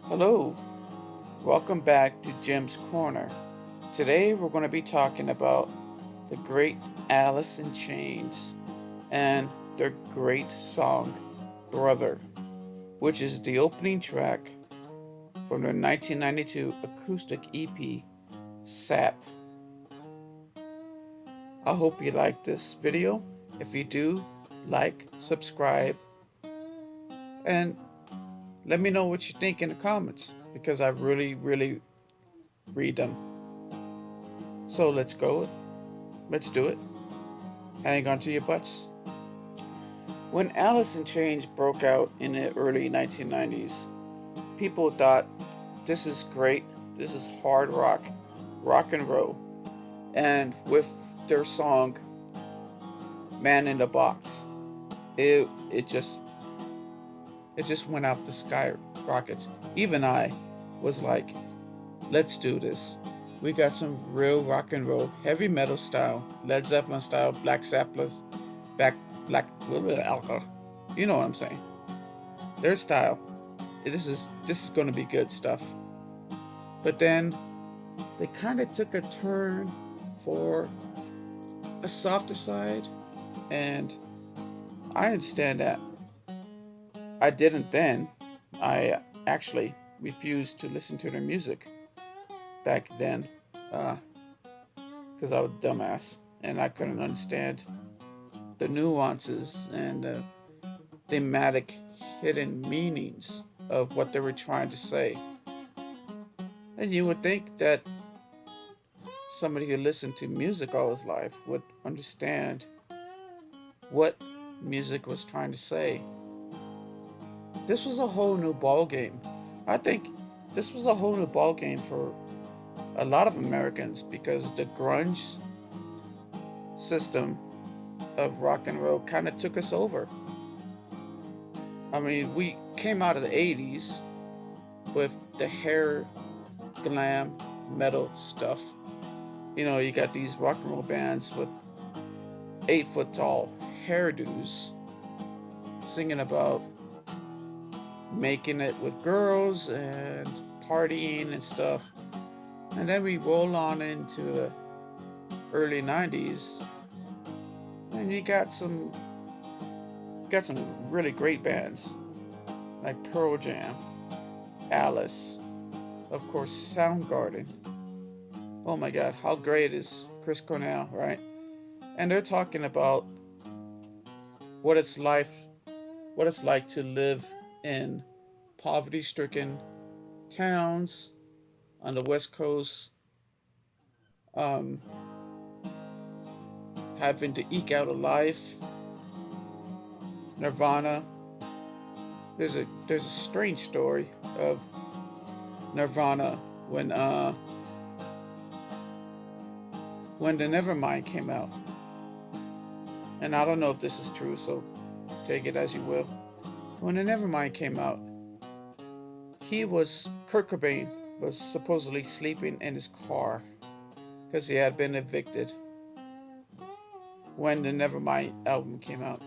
Hello, welcome back to Jim's Corner. Today we're going to be talking about the great Alice in Chains and their great song, Brother, which is the opening track from their 1992 acoustic EP, Sap. I hope you like this video. If you do, like, subscribe, and let me know what you think in the comments because I really read them. So let's go. Let's do it. Hang on to your butts. When Alice in Chains broke out in the early 1990s, people thought, this is great, this is hard rock and roll. And with their song, Man in the Box, it just went out the sky rockets. Even I was like, let's do this. We got some real rock and roll, heavy metal style, Led Zeppelin style, Black Sabbath, black, alcohol. You know what I'm saying? Their style. This is going to be good stuff. But then they kind of took a turn for a softer side, and I understand that. I didn't then. I actually refused to listen to their music back then, because I was a dumbass and I couldn't understand the nuances and the thematic hidden meanings of what they were trying to say. And you would think that somebody who listened to music all his life would understand what music was trying to say. This was a whole new ball game. I think this was a whole new ball game for a lot of Americans because the grunge system of rock and roll kind of took us over. I mean, we came out of the 80s with the hair glam metal stuff. You know, you got these rock and roll bands with 8-foot tall hairdos singing about making it with girls and partying and stuff. And then we roll on into the early 90s and you got some really great bands like Pearl Jam, Alice, of course Soundgarden. Oh my god, how great is Chris Cornell, right? And they're talking about what it's like to live in poverty-stricken towns on the West Coast, um, having to eke out a life. Nirvana. There's a strange story of Nirvana when the Nevermind came out, and I don't know if this is true, so take it as you will. When the Nevermind came out, Kurt Cobain was supposedly sleeping in his car because he had been evicted when the Nevermind album came out.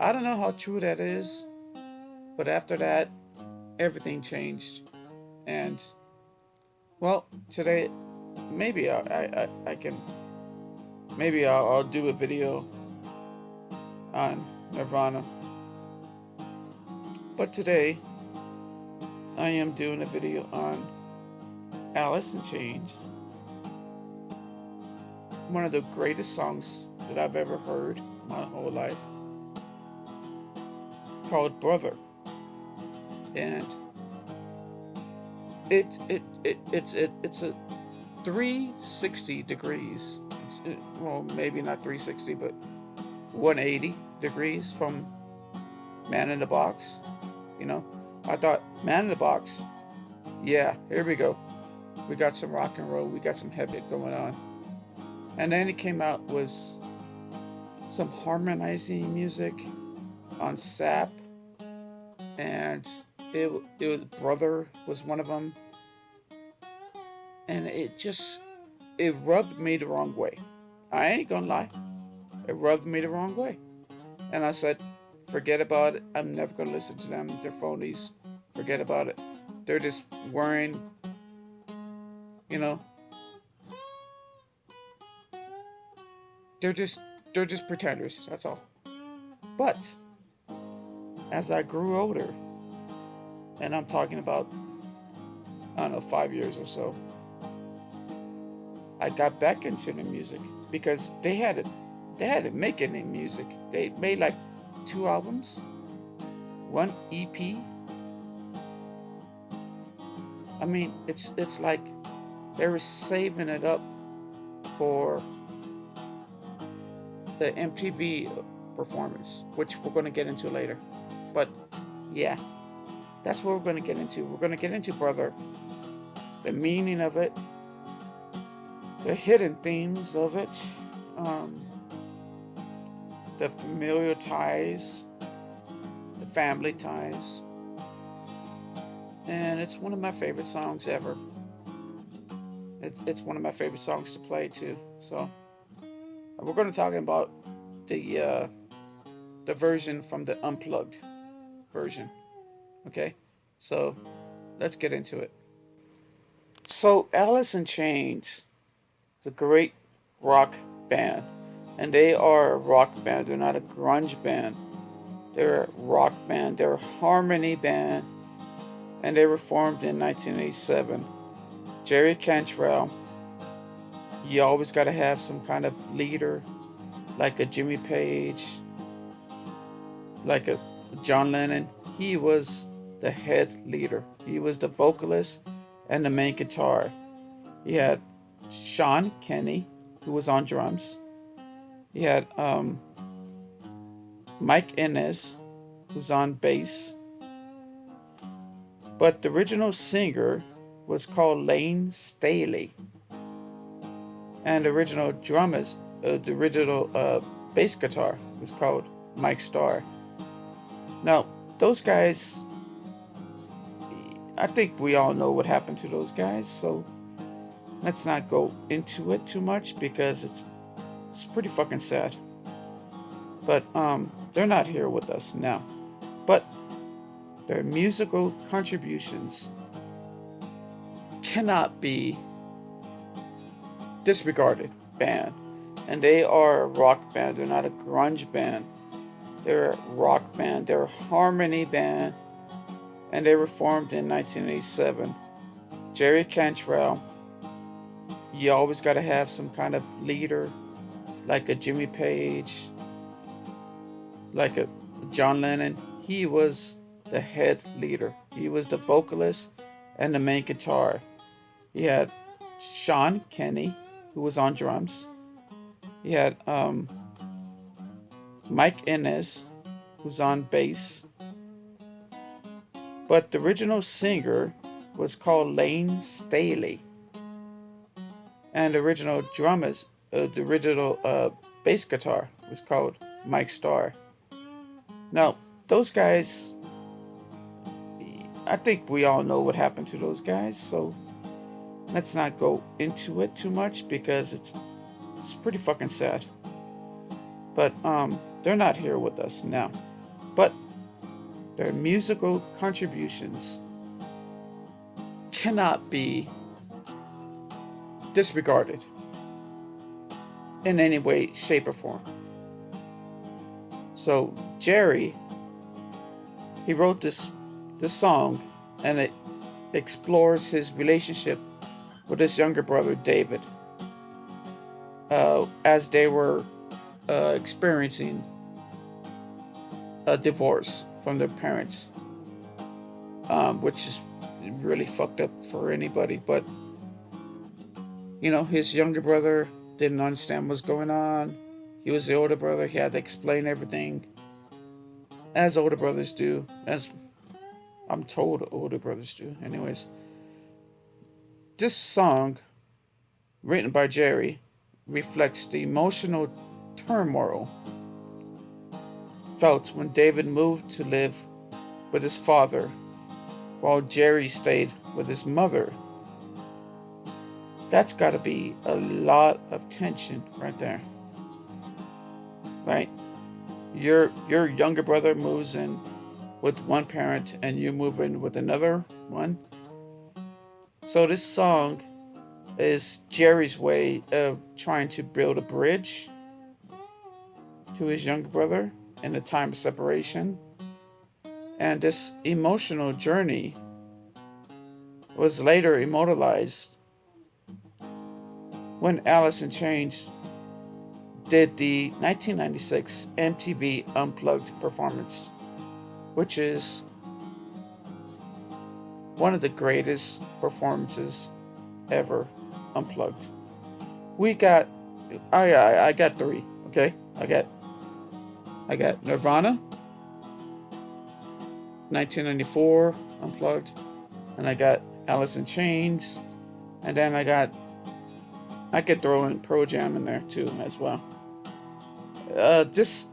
I don't know how true that is, but after that, everything changed. And, well, today, maybe I can, maybe I'll do a video on Nirvana. But today, I am doing a video on Alice in Chains, one of the greatest songs that I've ever heard my whole life, called Brother. And it's a 360 degrees. Well, maybe not 360, but 180 degrees from Man in the Box. You know, I thought Man in the Box, yeah, here we go. We got some rock and roll, we got some heavy going on. And then it came out with some harmonizing music on Sap, and it was Brother was one of them, and it rubbed me the wrong way. I ain't gonna lie, it rubbed me the wrong way, and I said, forget about it. I'm never gonna listen to them. They're phonies. Forget about it. They're just wearing, you know, they're just they're just pretenders. That's all. But as I grew older, and I'm talking about, I don't know, 5 years or so, I got back into the music because they hadn't make any music. They made like 2 albums, one EP. I mean, it's like they were saving it up for the MTV performance, which we're going to get into later. But yeah, that's what we're going to get into. We're going to get into, brother, the meaning of it, the hidden themes of it, um, the familiar ties, the family ties, and it's one of my favorite songs ever. It's one of my favorite songs to play too. So we're going to talk about the uh, the version from the unplugged version. Okay, so let's get into it. So Alice in Chains is a great rock band, and they are a rock band. They're not a grunge band. They're a rock band. They're a harmony band, and they were formed in 1987. Jerry Cantrell. You always got to have some kind of leader, like a Jimmy Page, like a John Lennon. He was the head leader. He was the vocalist and the main guitar. He had Sean Kenny, who was on drums. He had Mike Inez, who's on bass. But the original singer was called Lane Staley. And the original drummers, the original bass guitar was called Mike Starr. Now, those guys, I think we all know what happened to those guys, so let's not go into it too much because it's pretty fucking sad. But they're not here with us now. But their musical contributions cannot be disregarded. Band, and they are a rock band. They're not a grunge band. They're a rock band. They're a harmony band, and they were formed in 1987. Jerry Cantrell. You always got to have some kind of leader, like a Jimmy Page, like a John Lennon. He was the head leader. He was the vocalist and the main guitar. He had Sean Kenny, who was on drums. He had Mike Inez, who's on bass. But the original singer was called Lane Staley. And the original drummers, the original bass guitar was called Mike Starr. Now, those guys, I think we all know what happened to those guys, so let's not go into it too much because it's pretty fucking sad. But they're not here with us now. But their musical contributions cannot be disregarded in any way, shape, or form. So Jerry, he wrote this song, and it explores his relationship with his younger brother David, as they were experiencing a divorce from their parents, which is really fucked up for anybody. But his younger brother didn't understand what's going on. He was the older brother. He had to explain everything, as older brothers do, as I'm told older brothers do. Anyways, this song, written by Jerry, reflects the emotional turmoil felt when David moved to live with his father while Jerry stayed with his mother. That's got to be a lot of tension right there. Right? Your younger brother moves in with one parent and you move in with another one. So this song is Jerry's way of trying to build a bridge to his younger brother in the time of separation. And this emotional journey was later immortalized when Alice in Chains did the 1996 MTV Unplugged performance, which is one of the greatest performances ever unplugged. We got, I got three. Okay, I got Nirvana, 1994 unplugged, and I got Alice in Chains, and then I could throw in Pro Jam in there too as well. This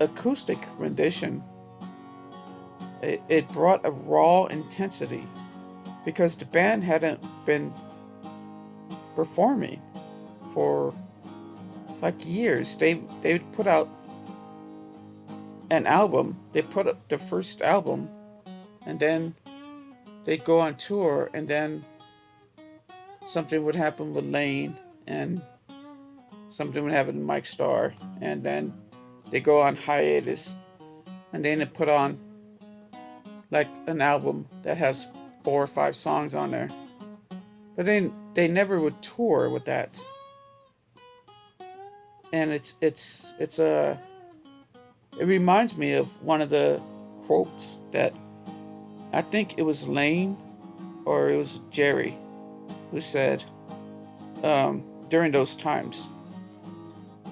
acoustic rendition, it brought a raw intensity because the band hadn't been performing for like years. They put out an album. They put up the first album, and then they'd go on tour, and then something would happen with Lane, and something would happen with Mike Starr, and then they go on hiatus, and then they put on like an album that has 4 or 5 songs on there. But then they never would tour with that. And it reminds me of one of the quotes that I think it was Lane or it was Jerry who said during those times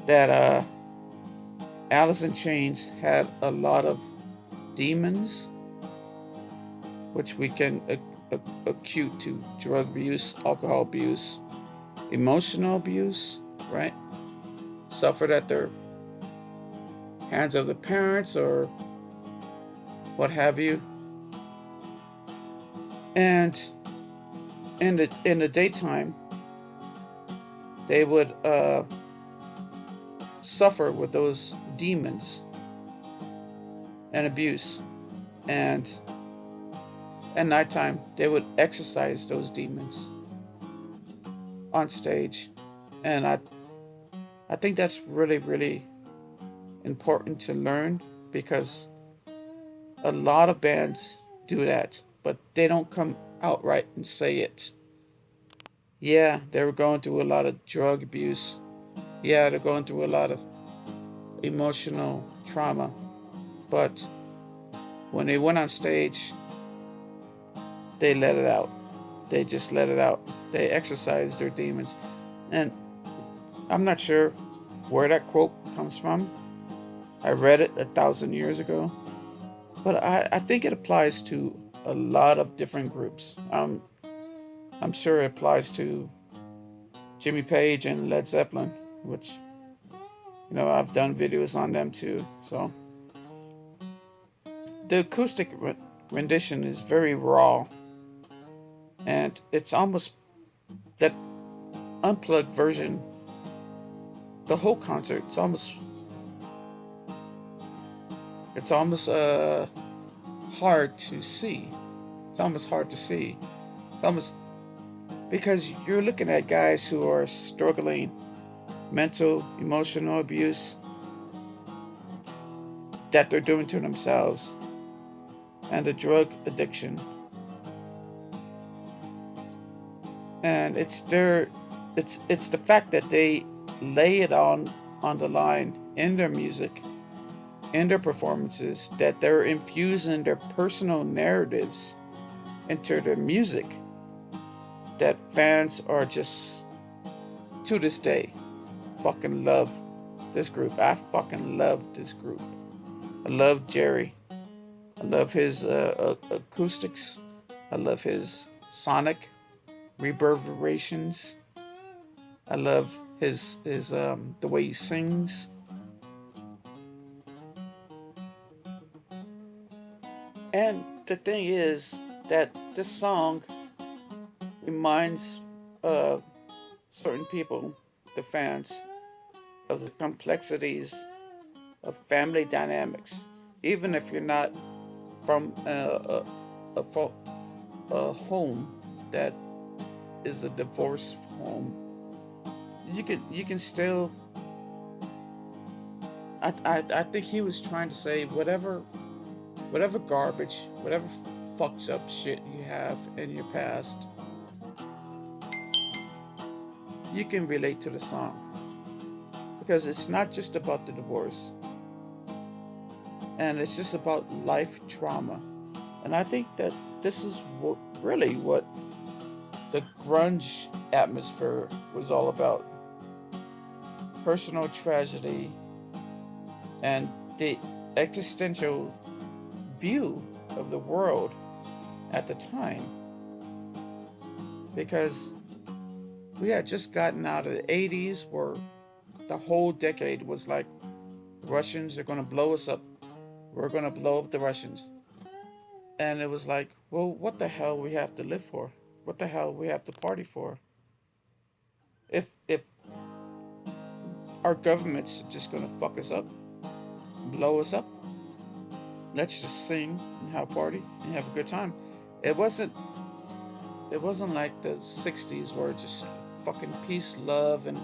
that Alice in Chains had a lot of demons, which we can acute to drug abuse, alcohol abuse, emotional abuse, right? Suffered at their hands of the parents or what have you. And in the daytime, they would suffer with those demons and abuse, and at nighttime they would exorcise those demons on stage. And I think that's really, really important to learn because a lot of bands do that, but they don't come outright and say it. Yeah, they were going through a lot of drug abuse. Yeah, they're going through a lot of emotional trauma. But when they went on stage, they let it out. They just let it out. They exercised their demons. And I'm not sure where that quote comes from. I read it 1,000 years ago. But I think it applies to a lot of different groups. I'm sure it applies to Jimmy Page and Led Zeppelin, which, I've done videos on them too. So the acoustic rendition is very raw, and it's almost that unplugged version. The whole concert, it's almost hard to see. It's almost hard to see. It's almost because you're looking at guys who are struggling mental, emotional abuse that they're doing to themselves, and the drug addiction. And it's the fact that they lay it on the line in their music, in their performances, that they're infusing their personal narratives into their music, that fans are just, to this day, fucking love this group. I fucking love this group. I love Jerry. I love his acoustics. I love his sonic reverberations. I love his the way he sings. And the thing is that this song reminds certain people, the fans, of the complexities of family dynamics. Even if you're not from a home that is a divorce home, you can still. I think he was trying to say whatever garbage, whatever fucked up shit you have in your past, you can relate to the song because it's not just about the divorce, and it's just about life trauma. And I think that this is what the grunge atmosphere was all about: personal tragedy and the existential view of the world at the time, because we had just gotten out of the 80s where the whole decade was like, Russians are going to blow us up. We're going to blow up the Russians. And it was like, well, what the hell we have to live for? What the hell we have to party for? If our government's just going to fuck us up, blow us up, let's just sing and have a party and have a good time. It wasn't it wasn't like the 60s where it's just fucking peace, love, and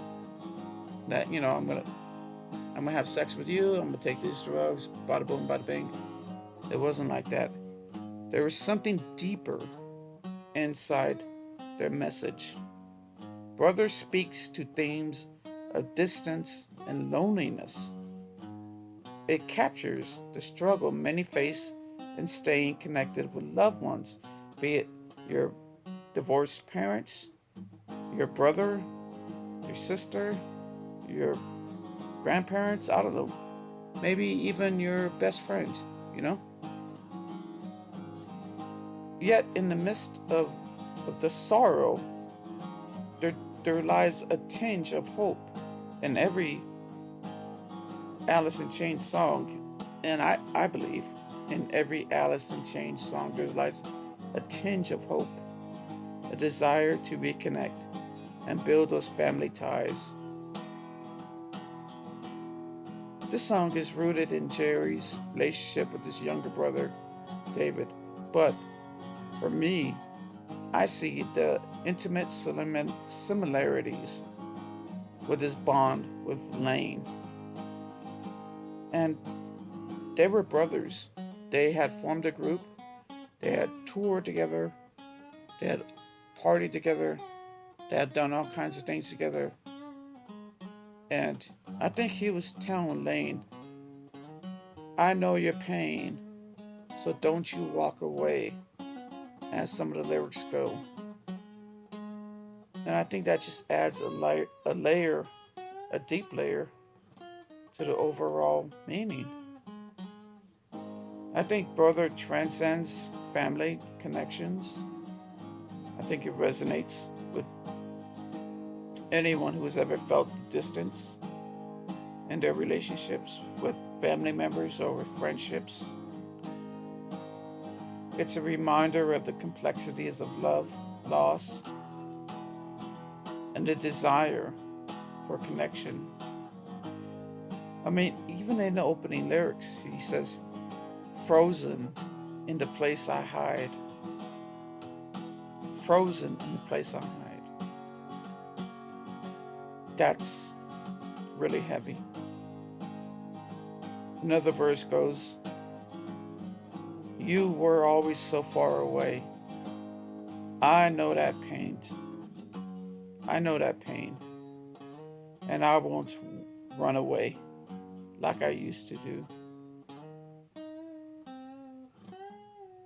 that, I'm gonna have sex with you, I'm gonna take these drugs, bada boom, bada bing. It wasn't like that. There was something deeper inside their message. Brother speaks to themes of distance and loneliness. It captures the struggle many face in staying connected with loved ones, be it your divorced parents, your brother, your sister, your grandparents, I don't know, maybe even your best friend, you know? Yet in the midst of the sorrow, there, there lies a tinge of hope in every Alice in Chains song. And I believe in every Alice in Chains song there lies a tinge of hope, a desire to reconnect and build those family ties. This song is rooted in Jerry's relationship with his younger brother, David. But for me, I see the intimate similarities with his bond with Lane. And they were brothers. They had formed a group, they had toured together, they had partied together, they had done all kinds of things together. And I think he was telling Lane, I know your pain, so don't you walk away, as some of the lyrics go. And I think that just adds a deep layer to the overall meaning. I think Brother transcends family connections. I think it resonates with anyone who has ever felt the distance in their relationships with family members or with friendships. It's a reminder of the complexities of love, loss, and the desire for connection. I mean, even in the opening lyrics, he says, frozen in the place I hide. Frozen in the place I hide. That's really heavy. Another verse goes, you were always so far away. I know that pain. I know that pain. And I won't run away like I used to do.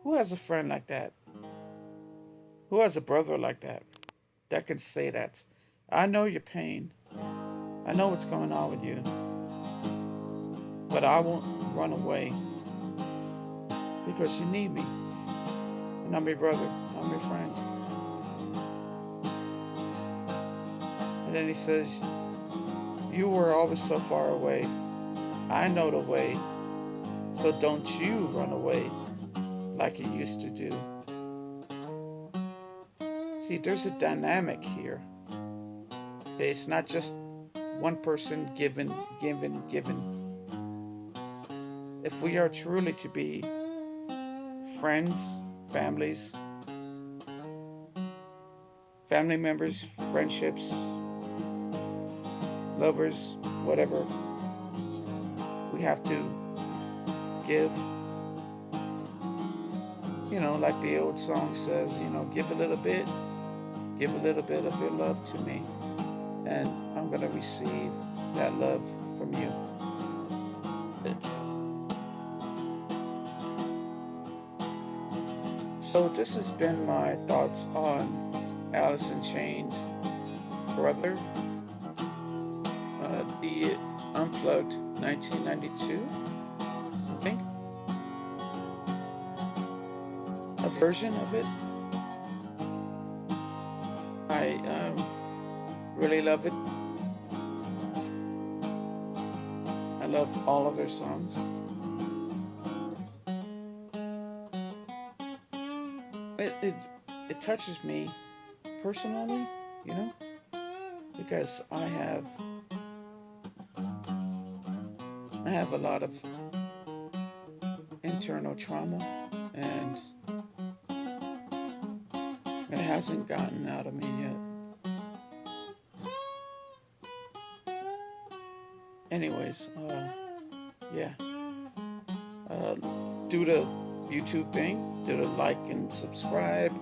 Who has a friend like that? Who has a brother like that? That can say that. I know your pain. I know what's going on with you. But I won't run away because you need me. And I'm your brother. I'm your friend. And then he says, you were always so far away. I know the way. So don't you run away like you used to do. See, there's a dynamic here. Okay, it's not just one person given. If we are truly to be friends, families, family members, friendships, lovers, whatever. We have to give, like the old song says, give a little bit of your love to me, and I'm going to receive that love from you. So, this has been my thoughts on Alice in Chains' Brother, the Unplugged 1992, I think, a version of it. I really love it. I love all of their songs. It it, it touches me personally, you know, because I have a lot of internal trauma, and it hasn't gotten out of me yet. Anyways, yeah, uh, do the YouTube thing, do the like and subscribe,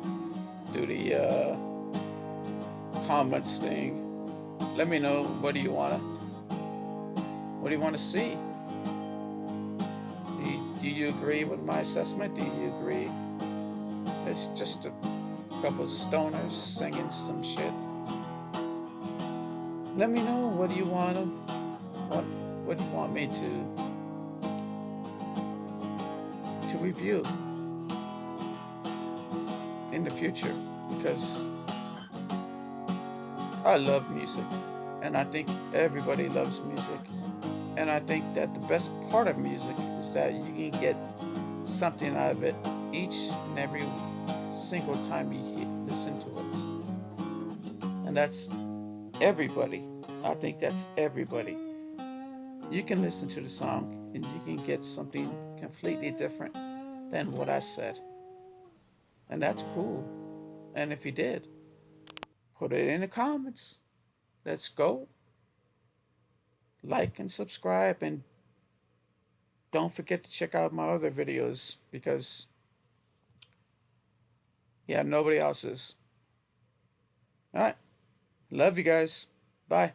do the comments thing. Let me know what do you wanna see. Do you agree with my assessment? Do you agree it's just a couple stoners singing some shit? Let me know what what do you want me to review in the future, because I love music, and I think everybody loves music. And I think that the best part of music is that you can get something out of it each and every single time you listen to it. And that's everybody. I think that's everybody. You can listen to the song and you can get something completely different than what I said. And that's cool. And if you did, put it in the comments. Let's go. Like and subscribe, and don't forget to check out my other videos, because yeah, nobody else is. All right. Love you guys. Bye.